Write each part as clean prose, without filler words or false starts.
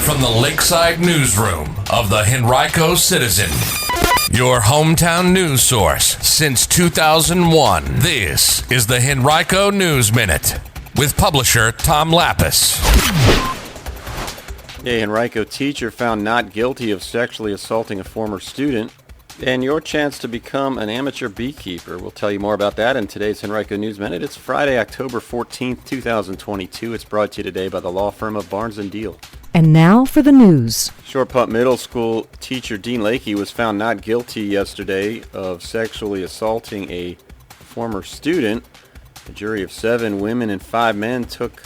from the Lakeside Newsroom of the Henrico Citizen, your hometown news source since 2001. This is the Henrico News Minute with publisher Tom Lapis. A Henrico teacher found not guilty of sexually assaulting a former student, and your chance to become an amateur beekeeper. We'll tell you more about that in today's Henrico News Minute. It's Friday, October 14th, 2022. It's brought to you today by the law firm of Barnes & Deal. And now for the news. Short Putt Middle School teacher Dean Lakey was found not guilty yesterday of sexually assaulting a former student. A jury of 7 women and 5 men took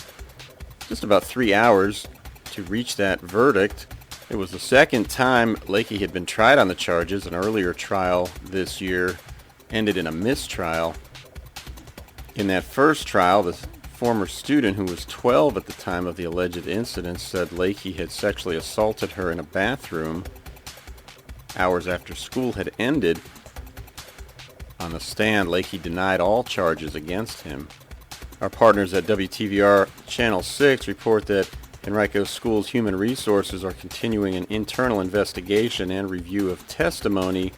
just about 3 hours to reach that verdict. It was the second time Lakey had been tried on the charges. An earlier trial this year ended in a mistrial. In that first trial, the former student, who was 12 at the time of the alleged incident, said Lakey had sexually assaulted her in a bathroom hours after school had ended. On the stand, Lakey denied all charges against him. Our partners at WTVR Channel 6 report that Henrico School's Human Resources are continuing an internal investigation and review of testimony,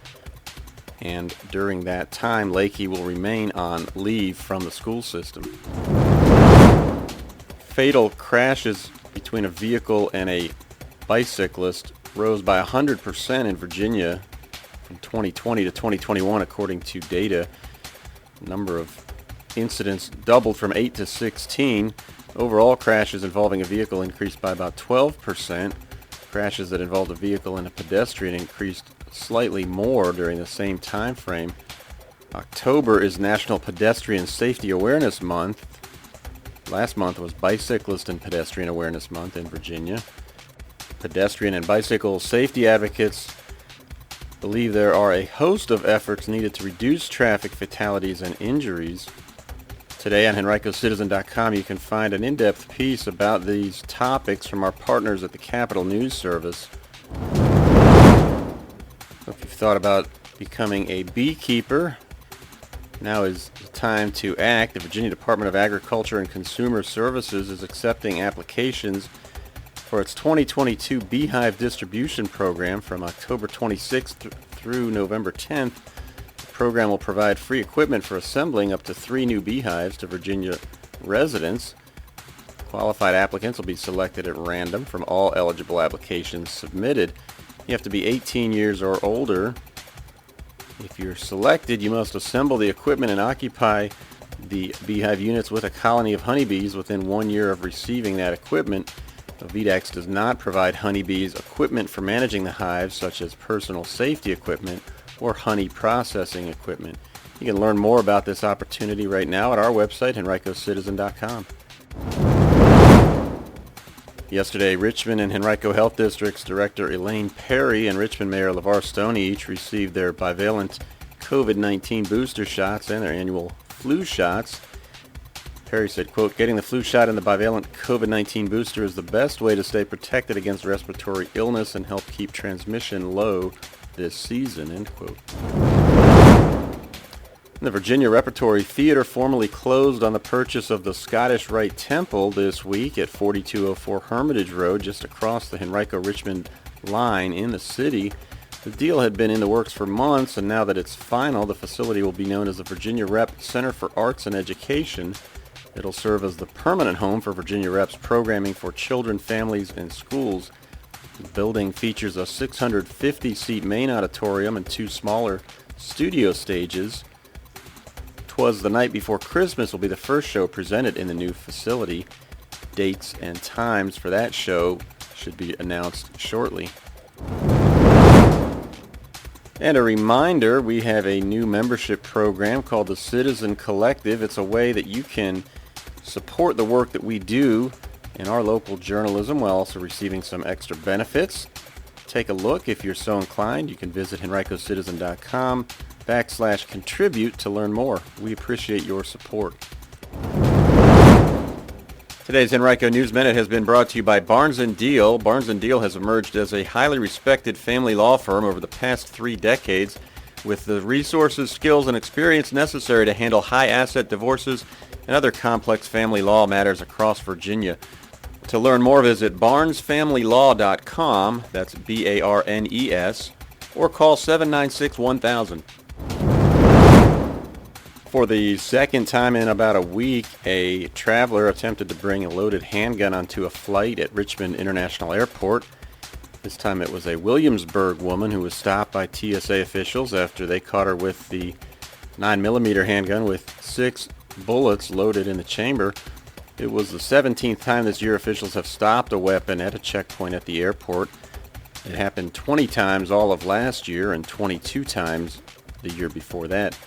and during that time, Lakey will remain on leave from the school system. Fatal crashes between a vehicle and a bicyclist rose by 100% in Virginia from 2020 to 2021, according to data. The number of incidents doubled from 8 to 16. Overall crashes involving a vehicle increased by about 12%. Crashes that involved a vehicle and a pedestrian increased slightly more during the same time frame. October is National Pedestrian Safety Awareness Month. Last month was Bicyclist and Pedestrian Awareness Month in Virginia. Pedestrian and bicycle safety advocates believe there are a host of efforts needed to reduce traffic fatalities and injuries. Today on HenricoCitizen.com, you can find an in-depth piece about these topics from our partners at the Capitol News Service. If you've thought about becoming a beekeeper, now is the time to act. The Virginia Department of Agriculture and Consumer Services is accepting applications for its 2022 Beehive Distribution Program from October 26th through November 10th. The program will provide free equipment for assembling up to 3 new beehives to Virginia residents. Qualified applicants will be selected at random from all eligible applications submitted. You have to be 18 years or older. If you're selected, you must assemble the equipment and occupy the beehive units with a colony of honeybees within 1 year of receiving that equipment. VDAX does not provide honeybees equipment for managing the hives, such as personal safety equipment or honey processing equipment. You can learn more about this opportunity right now at our website, HenricoCitizen.com. Yesterday, Richmond and Henrico Health District's Director Elaine Perry and Richmond Mayor LeVar Stoney each received their bivalent COVID-19 booster shots and their annual flu shots. Perry said, quote, "Getting the flu shot and the bivalent COVID-19 booster is the best way to stay protected against respiratory illness and help keep transmission low this season," end quote. The Virginia Repertory Theater formally closed on the purchase of the Scottish Rite Temple this week at 4204 Hermitage Road, just across the Henrico-Richmond line in the city. The deal had been in the works for months, and now that it's final, the facility will be known as the Virginia Rep Center for Arts and Education. It'll serve as the permanent home for Virginia Rep's programming for children, families, and schools. The building features a 650-seat main auditorium and 2 smaller studio stages. 'Twas the Night Before Christmas will be the first show presented in the new facility. Dates and times for that show should be announced shortly. And a reminder, we have a new membership program called the Citizen Collective. It's a way that you can support the work that we do in our local journalism while also receiving some extra benefits. Take a look if you're so inclined. You can visit HenricoCitizen.com/contribute to learn more. We appreciate your support. Today's Henrico News Minute has been brought to you by Barnes & Deal. Barnes & Deal has emerged as a highly respected family law firm over the past 3 decades with the resources, skills, and experience necessary to handle high-asset divorces and other complex family law matters across Virginia. To learn more, visit barnesfamilylaw.com, that's BARNES, or call 796-1000. For the second time in about a week, a traveler attempted to bring a loaded handgun onto a flight at Richmond International Airport. This time it was a Williamsburg woman who was stopped by TSA officials after they caught her with the 9mm handgun with 6 bullets loaded in the chamber. It was the 17th time this year officials have stopped a weapon at a checkpoint at the airport. It happened 20 times all of last year and 22 times the year before that.